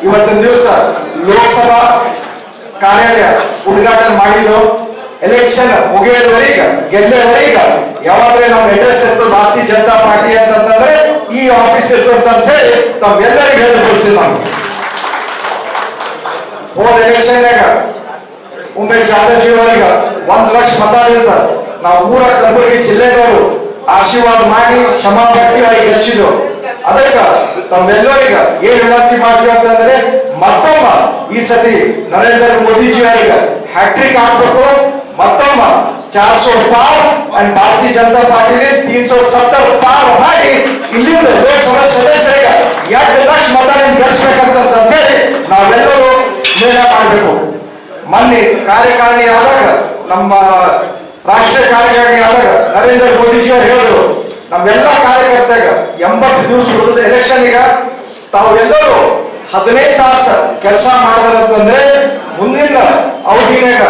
ಇವತ್ತಿನ ದಿವಸ ಲೋಕಸಭಾ ಕಾರ್ಯಾಲಯ ಉದ್ಘಾಟನೆ ಮಾಡಿದ್ದು ಎಲೆಕ್ಷನ್ ಮುಗಿಯೋವರೆಗೆ ಗೆಲ್ಲೋವರೆಗೆ ಯಾವಾಗಲೇ ನಮ್ಮ ಅಡ್ರೆಸ್ ಇರ್ತದೆ ಭಾರತೀಯ ಜನತಾ ಪಾರ್ಟಿ ಅಂತಂದ್ರೆ ಈ ಆಫೀಸ್ ಇರ್ತದೆ ಅಂತ ಹೇಳಿ ತಾವೆಲ್ಲರಿಗೂ ಹೇಳಿಸ್ತೀವಿ. ನಾವು ಹೋದ ಎಲೆಕ್ಷನ್ಯಾಗ ಉಮೇಶ್ ಜಾಧವ್ಜಿ ಅವರಿಗೆ 1 ಲಕ್ಷ ಮತ ಇರ್ತಾರೆ. ನಾವು ಪೂರ ಕಲಬುರಗಿ ಜಿಲ್ಲೆದವರು ಆಶೀರ್ವಾದ ಮಾಡಿ ಕ್ಷಮಾ ಪಟ್ಟಿ ಅವ್ರಿಗೆ ಗೆಲ್ಲಿಸಿದ್ರು. ಅದಕ್ಕೆ ತಾವೆಲ್ಲರಿಗೆ ಏನ್ ವಿನಂತಿ ಮಾಡ್ತೀವಿ ಅಂತಂದ್ರೆ ಮತ್ತೊಮ್ಮ ಈ ಸತಿ ನರೇಂದ್ರ ಮೋದಿಜಿ ಅವರಿಗೆ ಹ್ಯಾಟ್ರಿಕ್ ಆಗ್ಬೇಕು. ಮತ್ತೊಮ್ಮ 400 ಪಾರ್ ಅಂಡ್ ಭಾರತೀಯ ಜನತಾ ಪಾರ್ಟಿ 370 ಪಾರ್ ಮಾಡಿ ಇಲ್ಲಿಂದ ಲೋಕಸಭಾ ಸದಸ್ಯರಿಗೆ 2 ಲಕ್ಷ ಮತ ಗೆಲ್ಲಿಸ್ಬೇಕಂತ ಹೇಳಿ ನಾವೆಲ್ಲರೂ ನಿರ್ಣಯ ಮಾಡಬೇಕು. ಮೊನ್ನೆ ಕಾರ್ಯಕಾರಿಣಿ ಆದಾಗ ನಮ್ಮ ರಾಷ್ಟ್ರೀಯ ಕಾರ್ಯಕಾರಿಣಿ ಆದಾಗ ನರೇಂದ್ರ ಮೋದಿಜಿ ಅವರು ಹೇಳಿದ್ರು ನಮ್ಮೆಲ್ಲ ಕಾರ್ಯಕರ್ತಾಗ 80 ದಿವಸ ಉಳಿದ ಎಲೆಕ್ಷನ್ ಈಗ ತಾವೆಲ್ಲರೂ 15 ತಾಸು ಕೆಲಸ ಮಾಡಿದ್ರಂತಂದ್ರೆ ಮುಂದಿನ ಅವಧಿನಾಗ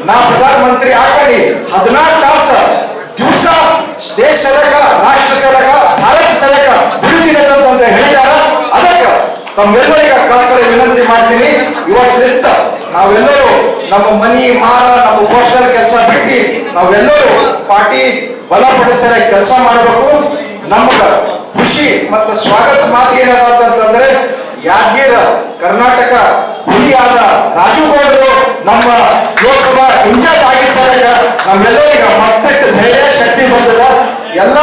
ನಾ ಪ್ರಧಾನಮಂತ್ರಿ ಆಗಿ 14 ತಾಸು ದಿವಸ ದೇಶ ಸಲಕ ರಾಷ್ಟ್ರ ಸಲಕ ಭಾರತ ಸಲಕ ದುಡಿತೀನಿ ಅಂತ ಹೇಳಿದಾರ. ಅದಕ್ಕೆ ತಮ್ಮೆಲ್ಲರಿಗೆ ಕಳಕಳಿ ವಿನಂತಿ ಮಾಡ್ತೀನಿ. ಇವತ್ತಿನಿಂದ ನಾವೆಲ್ಲರೂ ನಮ್ಮ ಮನಿ ಮಾರ ನಮ್ಮ ಪೋಷಣೆ ಕೆಲಸ ಬಿಟ್ಟು ನಾವೆಲ್ಲರೂ ಪಾರ್ಟಿ ಬಲಪಡಿಸಲ ಕೆಲಸ ಮಾಡಬೇಕು. ನಮಗ ಖುಷಿ ಮತ್ತು ಸ್ವಾಗತ ಮಾತು ಏನಂತಂದ್ರೆ ಯಾದಗಿರ ಕರ್ನಾಟಕ ಹುಲಿಯಾದ ರಾಜುಗೌಡರು ನಮ್ಮ ಲೋಕಸಭಾ ಇನ್ಚಾರ್ಜ್ ಆಗಿದ್ದ ಸಲಕ ನಮ್ಮೆಲ್ಲರಿಗೆ ಮತ್ತಿಟ್ಟು ಧೈರ್ಯ ಶಕ್ತಿ ಬಂದದ. ಎಲ್ಲ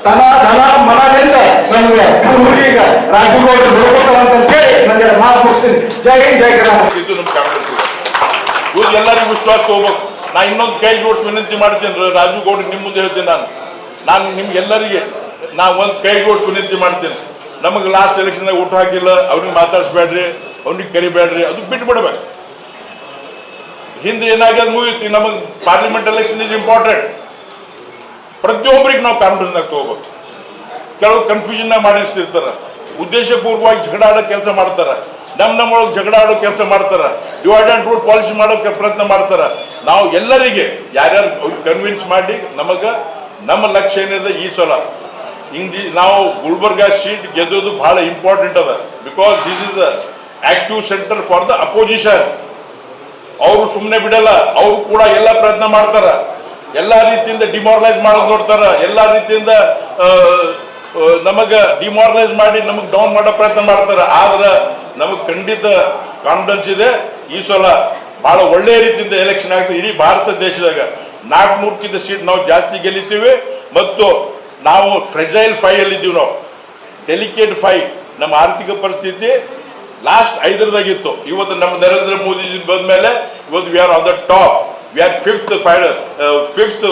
ತನ ಧನ ಮನದಿಂದ ನಮ್ಗೆ ಕಲಬುರಗಿಗ ರಾಜುಗೌಡರು ನೋಡ್ಕೊತಾರ ಅಂತ ಹೇಳಿ ನನಗೆ ಮಾತು ಮುಗಿಸ್ತೀನಿ. ಜೈ ಹಿಂದ್ ಜೈ ಕರ್ನಾಟಕ. ಎಲ್ಲರಿಗೂ ವಿಶ್ವಾಸ ಹೋಗ್ಬೇಕು. ನಾ ಇನ್ನೊಂದು ಕೈ ಜೋಡಿಸಿ ವಿನಂತಿ ಮಾಡ್ತೀನಿ ರಾಜುಗೌಡ, ನಿಮ್ಮ ಮುಂದೆ ಹೇಳ್ತೀನಿ. ನಾನು ನಿಮ್ಗೆಲ್ಲರಿಗೆ ಒಂದು ಕೈ ಜೋಡಿಸಿ ವಿನಂತಿ ಮಾಡ್ತೀನಿ. ನಮಗೆ ಲಾಸ್ಟ್ ಎಲೆಕ್ಷನ್ದಾಗ ಊಟ ಹಾಕಿಲ್ಲ, ಅವ್ರಿಗೆ ಮಾತಾಡಿಸ್ಬೇಡ್ರಿ, ಅವ್ನಿಗೆ ಕರಿಬೇಡ್ರಿ, ಅದು ಬಿಟ್ಟು ಬಿಡ್ಬೇಕು. ಹಿಂದೆ ಏನಾಗ್ಯದ ಮುಗಿಯುತ್ತೆ. ನಮಗೆ ಪಾರ್ಲಿಮೆಂಟ್ ಎಲೆಕ್ಷನ್ ಇಸ್ ಇಂಪಾರ್ಟೆಂಟ್. ಪ್ರತಿಯೊಬ್ಬರಿಗೆ ನಾವು ಕಾನ್ಫಿಡೆನ್ಸ್ನಾಗ ತಗೋಬೇಕು. ಕೆಲವು ಕನ್ಫ್ಯೂಷನ್ನಾಗ ಮಾಡಿರ್ತಿರ್ತಾರ, ಉದ್ದೇಶಪೂರ್ವವಾಗಿ ಜಗಳ ಆಡೋ ಕೆಲಸ ಮಾಡ್ತಾರ, ನಮ್ಮೊಳಗೆ ಜಗಳ ಆಡೋ ಕೆಲಸ ಮಾಡ್ತಾರ, ಡಿವೈಡ್ ಅಂಡ್ ರೂಲ್ ಪಾಲಿಸಿ ಮಾಡೋಕೆ ಪ್ರಯತ್ನ ಮಾಡ್ತಾರ. ನಾವು ಎಲ್ಲರಿಗೆ ಯಾರ್ಯಾರು ಅವ್ರಿಗೆ ಕನ್ವಿನ್ಸ್ ಮಾಡಿ ನಮ್ಮ ಲಕ್ಷ್ಯ ಏನಿದೆ ಈ ಸಲ ನಾವು ಗುಲ್ಬರ್ಗಾ ಸೀಟ್ ಗೆದ್ದೋದು ಬಹಳ ಇಂಪಾರ್ಟೆಂಟ್ ಅದ. Because this is active centre for the opposition. ಅವರು ಸುಮ್ಮನೆ ಬಿಡಲ್ಲ, ಅವರು ಕೂಡ ಎಲ್ಲ ಪ್ರಯತ್ನ ಮಾಡ್ತಾರ, ಎಲ್ಲಾ ರೀತಿಯಿಂದ ಡಿಮಾರಲೈಸ್ ಮಾಡೋದು ನೋಡ್ತಾರ, ಎಲ್ಲಾ ರೀತಿಯಿಂದ ನಮಗ ಡಿಮಾರಲೈಸ್ ಮಾಡಿ ನಮಗ್ ಡೌನ್ ಮಾಡೋ ಪ್ರಯತ್ನ ಮಾಡ್ತಾರ. ಆದ್ರೆ ನಮಗ್ ಖಂಡಿತ ಕಾನ್ಫಿಡೆನ್ಸ್ ಇದೆ ಈ ಸಲ ಬಹಳ ಒಳ್ಳೆಯ ರೀತಿಯಿಂದ ಎಲೆಕ್ಷನ್ ಆಗ್ತದೆ. ಇಡೀ ಭಾರತ ದೇಶದಾಗ 400ಕ್ಕಿಂತ ಸೀಟ್ ನಾವು ಜಾಸ್ತಿ ಗೆಲ್ಲಿತೀವಿ. ಮತ್ತು ನಾವು ಫ್ರೆಜೈಲ್ 5 ಅಲ್ಲಿದ್ದೀವಿ. ನಾವು ಡೆಲಿಕೇಟ್ 5. ನಮ್ಮ ಆರ್ಥಿಕ ಪರಿಸ್ಥಿತಿ ಲಾಸ್ಟ್ 5ರದಾಗಿತ್ತು. ಇವತ್ತು ನಮ್ಮ ನರೇಂದ್ರ ಮೋದಿಜಿ ಬಂದ ಮೇಲೆ ಇವತ್ತು we are on the top. We are fifth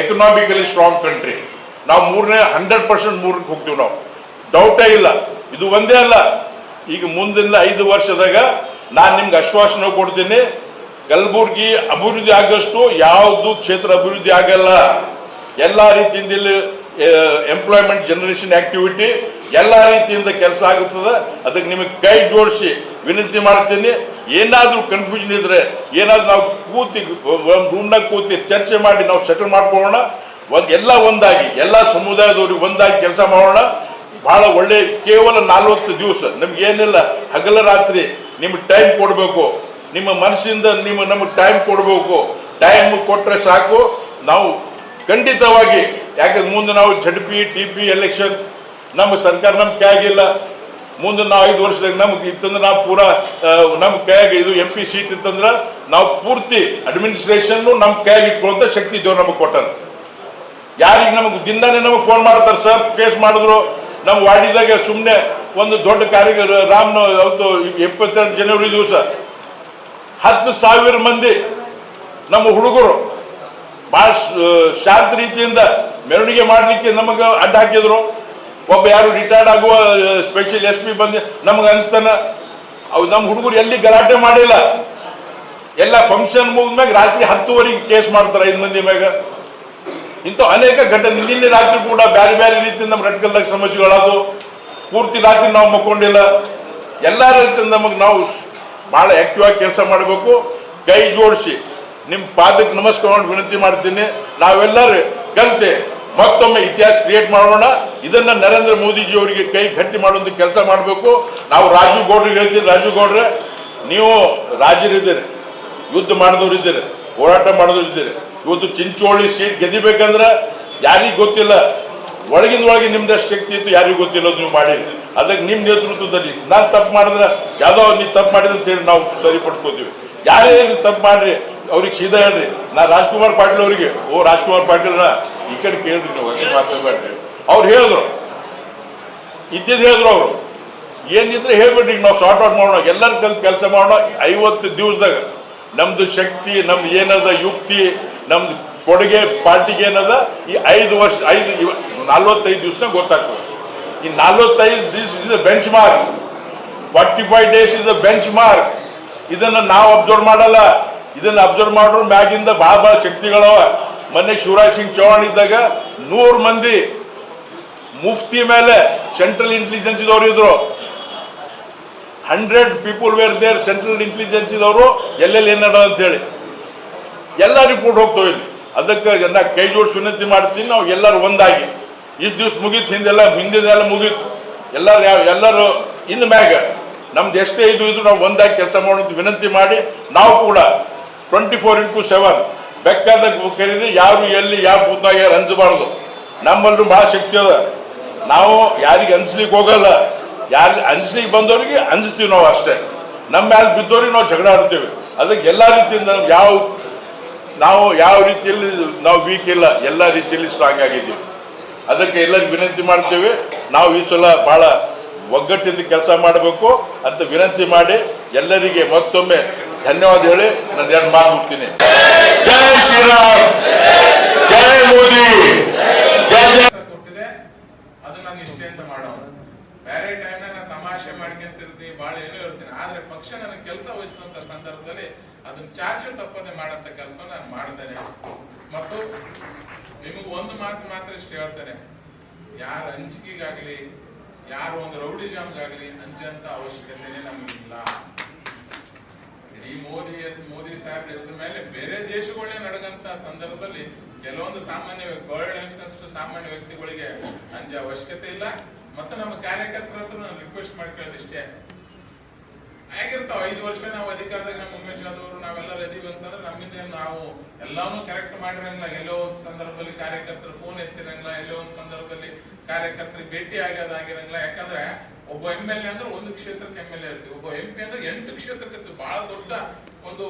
economically strong country. ನಾವು 100% ಮೂರಕ್ಕೆ ಹೋಗ್ತೀವಿ. ನಾವು ಡೌಟೇ ಇಲ್ಲ. ಇದು ಒಂದೇ ಅಲ್ಲ, ಈಗ ಮುಂದಿನ 5 ವರ್ಷದಾಗ ನಾನು ನಿಮ್ಗೆ ಆಶ್ವಾಸನೆ ಕೊಡ್ತೀನಿ, ಕಲಬುರ್ಗಿ ಅಭಿವೃದ್ಧಿ ಆಗಷ್ಟು ಯಾವುದು ಕ್ಷೇತ್ರ ಅಭಿವೃದ್ಧಿ ಆಗಲ್ಲ. ಎಲ್ಲ ರೀತಿಯಿಂದ ಇಲ್ಲಿ ಎಂಪ್ಲಾಯ್ಮೆಂಟ್ ಜನರೇಷನ್ ಆಕ್ಟಿವಿಟಿ ಎಲ್ಲ ರೀತಿಯಿಂದ ಕೆಲಸ ಆಗುತ್ತದೆ. ಅದಕ್ಕೆ ನಿಮಗೆ ಕೈ ಜೋಡಿಸಿ ವಿನಂತಿ ಮಾಡ್ತೀನಿ. ಏನಾದರೂ ಕನ್ಫ್ಯೂಷನ್ ಇದ್ರೆ ಏನಾದರೂ ನಾವು ಒಂದು ರೂಮ್ನಾಗ ಕೂತಿ ಚರ್ಚೆ ಮಾಡಿ ನಾವು ಸೆಟಲ್ ಮಾಡ್ಕೊಳ್ಳೋಣ. ಒಂದಾಗಿ ಎಲ್ಲ ಸಮುದಾಯದವ್ರಿಗೆ ಒಂದಾಗಿ ಕೆಲಸ ಮಾಡೋಣ. ಬಹಳ ಒಳ್ಳೆ. ಕೇವಲ 40 ದಿವಸ ನಮ್ಗೇನಿಲ್ಲ, ಹಗಲ ರಾತ್ರಿ ನಿಮ್ಗೆ ಟೈಮ್ ಕೊಡಬೇಕು. ನಿಮ್ಮ ಮನಸ್ಸಿಂದ ನಮಗೆ ಟೈಮ್ ಕೊಡಬೇಕು. ಟೈಮ್ ಕೊಟ್ಟರೆ ಸಾಕು. ನಾವು ಖಂಡಿತವಾಗಿ, ಯಾಕಂದ್ರೆ ಮುಂದೆ ನಾವು ZP TP ಎಲೆಕ್ಷನ್ ನಮ್ಮ ಸರ್ಕಾರ ನಮ್ಮ ಕೈಯಾಗಿಲ್ಲ. ಮುಂದೆ ನಾವು 5 ವರ್ಷದಾಗ ನಮ್ಗೆ ಇತ್ತಂದ್ರೆ ನಾವು ಪೂರಾ ನಮ್ಮ ಕೈಯಾಗ ಇದು MP ಸೀಟ್ ಇತ್ತಂದ್ರೆ ನಾವು ಪೂರ್ತಿ ಅಡ್ಮಿನಿಸ್ಟ್ರೇಷನ್ ನಮ್ಮ ಕೈಯಾಗ ಇಟ್ಕೊಳ್ಳುವಂಥ ಶಕ್ತಿ ದೇವ್ರು ನಮಗೆ ಕೊಟ್ಟಾರ. ಯಾರಿಗೆ ನಮಗೆ ದಿನಾನೇ ನಮಗೆ ಫೋನ್ ಮಾಡ್ತಾರೆ, ಸರ್ ಕೇಸ್ ಮಾಡಿದ್ರು ನಮ್ಮ ವಾರ್ಡಿದಾಗ. ಸುಮ್ಮನೆ ಒಂದು ದೊಡ್ಡ ರಾಮ್ನ 22 ಜನವರಿ ದಿವಸ 10,000 ಮಂದಿ ನಮ್ಮ ಹುಡುಗರು ಭಾಳ ಶಾಂತ ರೀತಿಯಿಂದ ಮೆರವಣಿಗೆ ಮಾಡಲಿಕ್ಕೆ ನಮಗೆ ಅಡ್ಡ ಹಾಕಿದ್ರು. ಒಬ್ಬ ಯಾರು ರಿಟೈರ್ಡ್ ಆಗುವ ಸ್ಪೆಷಲ್ SP ಬಂದು ನಮಗೆ ಅನಿಸ್ತಾನ ಅವು ನಮ್ಮ ಹುಡುಗರು ಎಲ್ಲಿ ಗಲಾಟೆ ಮಾಡಿಲ್ಲ. ಎಲ್ಲ ಫಂಕ್ಷನ್ ಮುಗಿದ್ಮ್ಯಾಗ ರಾತ್ರಿ 10ವರೆಗೆ ಕೇಸ್ ಮಾಡ್ತಾರೆ 5 ಮಂದಿ ಮ್ಯಾಗ. ಇಂಥ ಅನೇಕ ಘಟನೆ. ನಿನ್ನೆ ರಾತ್ರಿ ಕೂಡ ಬೇರೆ ಬೇರೆ ರೀತಿಯಿಂದ ನಮ್ಮ ರಟ್ಕಲ್ದಾಗ ಸಮಸ್ಯೆಗಳಾದವು. ಪೂರ್ತಿ ರಾತ್ರಿ ನಾವು ಮಕ್ಕೊಂಡಿಲ್ಲ. ಎಲ್ಲ ರೀತಿಯಿಂದ ನಾವು ಭಾಳ ಆಕ್ಟಿವ್ ಆಗಿ ಕೆಲಸ ಮಾಡಬೇಕು. ಕೈ ಜೋಡಿಸಿ ನಿಮ್ಮ ಪಾದಕ್ಕೆ ನಮಸ್ಕಾರ ವಿನಂತಿ ಮಾಡ್ತೀನಿ. ನಾವೆಲ್ಲರೂ ಕಲಿತೆ ಮತ್ತೊಮ್ಮೆ ಇತಿಹಾಸ ಕ್ರಿಯೇಟ್ ಮಾಡೋಣ. ಇದನ್ನ ನರೇಂದ್ರ ಮೋದಿಜಿ ಅವರಿಗೆ ಕೈ ಗಟ್ಟಿ ಮಾಡುವಂತ ಕೆಲಸ ಮಾಡಬೇಕು. ನಾವು ರಾಜು ಗೌಡ್ರಿಗೆ ಹೇಳ್ತೀವಿ, ರಾಜು ಗೌಡ್ರೆ ನೀವು ರಾಜರಿದ್ದೀರಿ, ಯುದ್ಧ ಮಾಡಿದವ್ರು ಇದ್ದೀರಿ, ಹೋರಾಟ ಮಾಡಿದವ್ರು ಇದ್ದೀರಿ. ಇವತ್ತು ಚಿಂಚೋಳಿ ಸೀಟ್ ಗೆದಿಬೇಕಂದ್ರೆ ಯಾರಿಗೂ ಗೊತ್ತಿಲ್ಲ, ಒಳಗಿಂದ ಒಳಗೆ ನಿಮ್ದಷ್ಟು ಶಕ್ತಿ ಇತ್ತು ಯಾರಿಗೂ ಗೊತ್ತಿಲ್ಲ, ನೀವು ಮಾಡಿ. ಅದಕ್ಕೆ ನಿಮ್ಮ ನೇತೃತ್ವದಲ್ಲಿ ನಾನು ತಪ್ಪು ಮಾಡಿದ್ರೆ ಯಾವ್ದೋ ನೀವು ತಪ್ಪು ಮಾಡಿದ್ರೆ ಅಂತ ಹೇಳಿ ನಾವು ಸರಿಪಡಿಸ್ಕೋತೀವಿ. ಯಾರೇ ತಪ್ಪು ಮಾಡ್ರಿ ಅವ್ರಿಗೆ ಸೀದಾ ಹೇಳ್ರಿ. ನಾ ರಾಜ್ಕುಮಾರ್ ಪಾಟೀಲ್ ಅವರಿಗೆ, ಓ ರಾಜ್ಕುಮಾರ್ ಪಾಟೀಲ್ನ ಈ ಕಡೆ ಕೇಳ್ರಿ, ನೀವು ಹಂಗೆ ಮಾತಾಡ್ಬೇಡ್ರಿ. ಅವ್ರು ಹೇಳಿದ್ರು, ಇದ್ದಿದ್ದು ಹೇಳಿದ್ರು, ಅವರು ಏನಿದ್ರೆ ಹೇಳ್ಬಿಡ್ರಿ, ನಾವು ಶಾರ್ಟ್ ಔಟ್ ಮಾಡೋಣ, ಎಲ್ಲರ ಕಲ್ತು ಕೆಲಸ ಮಾಡೋಣ. 50 ದಿವಸದಾಗ ನಮ್ದು ಶಕ್ತಿ, ನಮ್ದು ಏನದ ಯುಕ್ತಿ, ನಮ್ದು ಕೊಡುಗೆ ಪಾರ್ಟಿಗೆ ಏನದ ಈ 45 ದಿವಸನಾಗ ಗೊತ್ತಾಗ್ತದೆ. ಈ 45 ದಿವಸ is bench mark, 45 days is a bench mark. ಇದನ್ನ ನಾವು ಅಬ್ಸರ್ವ್ ಮಾಡಲ್ಲ, ಇದನ್ನ ಅಬ್ಸರ್ವ್ ಮಾಡೋರು ಮ್ಯಾಗಿಂದ ಬಹಳ ಶಕ್ತಿಗಳವ. ಮೊನ್ನೆ ಶಿವರಾಜ್ ಸಿಂಗ್ ಚೌಹಾಣ್ ಇದ್ದಾಗ 100 ಮಂದಿ ಮುಫ್ತಿ ಮೇಲೆ ಸೆಂಟ್ರಲ್ ಇಂಟೆಲಿಜೆನ್ಸ್ ಇದವರು ಇದ್ರು. 100 people were there central intelligence ಇದವರು ಎಲ್ಲೆಲ್ಲಿ ಏನಾಡ ಅಂತ ಹೇಳಿ ಎಲ್ಲ ರಿಪೋರ್ಟ್ ಹೋಗ್ತವೆ ಇಲ್ಲಿ. ಅದಕ್ಕೆ ಎಲ್ಲ ಕೈ ಜೋಡಿಸಿ ವಿನಂತಿ ಮಾಡ್ತೀನಿ, ನಾವು ಎಲ್ಲರೂ ಒಂದಾಗಿ ಇಷ್ಟು ದಿವ್ಸ ಮುಗೀತು, ಹಿಂದಿದೆಲ್ಲ ಮುಗೀತು. ಎಲ್ಲರೂ ಇನ್ನು ಮ್ಯಾಗ ನಮ್ದು ಎಷ್ಟೇ ಇದು ನಾವು ಒಂದಾಗಿ ಕೆಲಸ ಮಾಡೋದು ವಿನಂತಿ ಮಾಡಿ, ನಾವು ಕೂಡ 24x7 ಬೇಕಾದಾಗ ಕರೀರಿ, ಯಾರು ಎಲ್ಲಿ ಯಾವ ಬೂತ್ನಾಗ ಯಾರು ಹಂಚಬಾರ್ದು. ನಮ್ಮಲ್ಲೂ ಭಾಳ ಶಕ್ತಿ ಅದ, ನಾವು ಯಾರಿಗೆ ಅನ್ಸ್ಲಿಕ್ಕೆ ಹೋಗಲ್ಲ. ಯಾರು ಅನ್ಸ್ಲಿಕ್ಕೆ ಬಂದವ್ರಿಗೆ ಅನ್ಸ್ತೀವಿ ನಾವು ಅಷ್ಟೇ. ನಮ್ಮ ಮ್ಯಾಲೆ ಬಿದ್ದವ್ರಿಗೆ ನಾವು ಜಗಳ ಆಡ್ತೀವಿ. ಅದಕ್ಕೆ ಎಲ್ಲ ರೀತಿಯಿಂದ ನಾವು ಯಾವ ರೀತಿಯಲ್ಲಿ ನಾವು ವೀಕ್ ಇಲ್ಲ, ಎಲ್ಲ ರೀತಿಯಲ್ಲಿ ಸ್ಟ್ರಾಂಗ್ ಆಗಿದ್ದೀವಿ. ಅದಕ್ಕೆ ಎಲ್ಲರಿಗೂ ವಿನಂತಿ ಮಾಡ್ತೇವೆ, ನಾವು ಈ ಸಲ ಭಾಳ ಒಗ್ಗಟ್ಟಿಂದ ಕೆಲಸ ಮಾಡಬೇಕು ಅಂತ ವಿನಂತಿ ಮಾಡಿ ಎಲ್ಲರಿಗೆ ಮತ್ತೊಮ್ಮೆ ಧನ್ಯವಾದ ಹೇಳಿ ನಾನು 2 ಮಾತು ಮುಗ್ತೀನಿ. ಜೈ ಶ್ರೀರಾಮ್, ಜೈ ಮೋದಿ, ಜೈ ಜೈ. ಕೊಟ್ಟಿದೆ ಅದು ನಾನು ಇಷ್ಟೇ ಅಂತ ಮಾಡೋದು. ಬೇರೆ ಟೈಮ್ ನಾನು ತಮಾಷೆ ಮಾಡ್ಕೊಂತಿರ್ತೀನಿ, ಭಾಳ ಏನೋ ಇರ್ತೀನಿ. ಆದ್ರೆ ಪಕ್ಷ ನನಗೆ ಕೆಲಸ ವಹಿಸಿದಂತ ಸಂದರ್ಭದಲ್ಲಿ ಅದನ್ನ ಚಾಚು ತಪ್ಪದೆ ಮಾಡಂತ ಕೆಲಸ ನಾನು ಮಾಡ್ತೇನೆ. ಮತ್ತು ನಿಮಗೆ ಒಂದು ಮಾತು ಮಾತ್ರ ಇಷ್ಟು ಹೇಳ್ತೇನೆ, ಯಾರ ಅಂಜಿಕೆಗಾಗಲಿ ಯಾರು ಒಂದು ರೌಡಿಜಾಮ್ಗಾಗಲಿ ಅಂಜಂತ ಅವಶ್ಯಕತೆನೇ ನಮಗಿಲ್ಲ. ಇಡೀ ಮೋದಿ ಸಾಹೇಬ್ ಹೆಸರು ಮೇಲೆ ಬೇರೆ ದೇಶಗಳೇ ನಡಗಂತ ಸಂದರ್ಭದಲ್ಲಿ ಕೆಲವೊಂದು ಸಾಮಾನ್ಯ ವ್ಯಕ್ತಿಗಳಿಗೆ ಅಂಜ ಅವಶ್ಯಕತೆ ಇಲ್ಲ. ಮತ್ತೆ ನಮ್ಮ ಕಾರ್ಯಕರ್ತರ ಹತ್ರ ನಾನು ರಿಕ್ವೆಸ್ಟ್ ಮಾಡ್ಕೊಳ್ಳೋದಿಷ್ಟೇ, ಆಗಿರ್ತಾವ 5 ವರ್ಷ ನಾವು ಅಧಿಕಾರದಾಗ ನಮ್ಮ ಉಮೇಶ್ ಯಾದವ್ ನಾವೆಲ್ಲರೂ ಇದೀವಿ ಅಂತಂದ್ರೆ ನಮ್ಮಿಂದ ನಾವು ಎಲ್ಲಾನು ಕರೆಕ್ಟ್ ಮಾಡಿರಂಗಿಲ್ಲ. ಎಲ್ಲೋ ಒಂದು ಸಂದರ್ಭದಲ್ಲಿ ಕಾರ್ಯಕರ್ತರು ಫೋನ್ ಎತ್ತಿರಂಗಿಲ್ಲ, ಎಲ್ಲೋ ಒಂದು ಸಂದರ್ಭದಲ್ಲಿ ಕಾರ್ಯಕರ್ತರಿಗೆ ಭೇಟಿ ಆಗೋದಾಗಿರಂಗಿಲ್ಲ. ಯಾಕಂದ್ರೆ ಒಬ್ಬ MLA ಅಂದ್ರೆ ಒಂದು ಕ್ಷೇತ್ರಕ್ಕೆ MLA ಇರ್ತೀವಿ, ಒಬ್ಬ MP ಅಂದ್ರೆ 8 ಕ್ಷೇತ್ರಕ್ಕೆ ಇರ್ತೀವಿ. ಬಹಳ ದೊಡ್ಡ ಒಂದು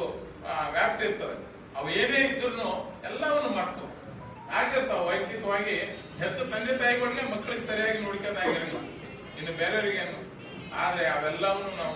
ವ್ಯಾಪ್ತಿ ಇರ್ತದೆ. ಅವು ಏನೇ ಇದ್ರು ಎಲ್ಲವನ್ನು ಮರ್ತು ಆಗಿರ್ತಾವ. ವೈಯಕ್ತಿಕವಾಗಿ ಹೆತ್ತ ತಂದೆ ತಾಯಿಗಳಿಗೆ ಮಕ್ಕಳಿಗೆ ಸರಿಯಾಗಿ ನೋಡ್ಕೊಂಡ್ ಆಗಿರಂಗಿಲ್ಲ, ಇನ್ನು ಬೇರೆಯವರಿಗೇನು. ಆದ್ರೆ ಅವೆಲ್ಲವನ್ನು ನಾವು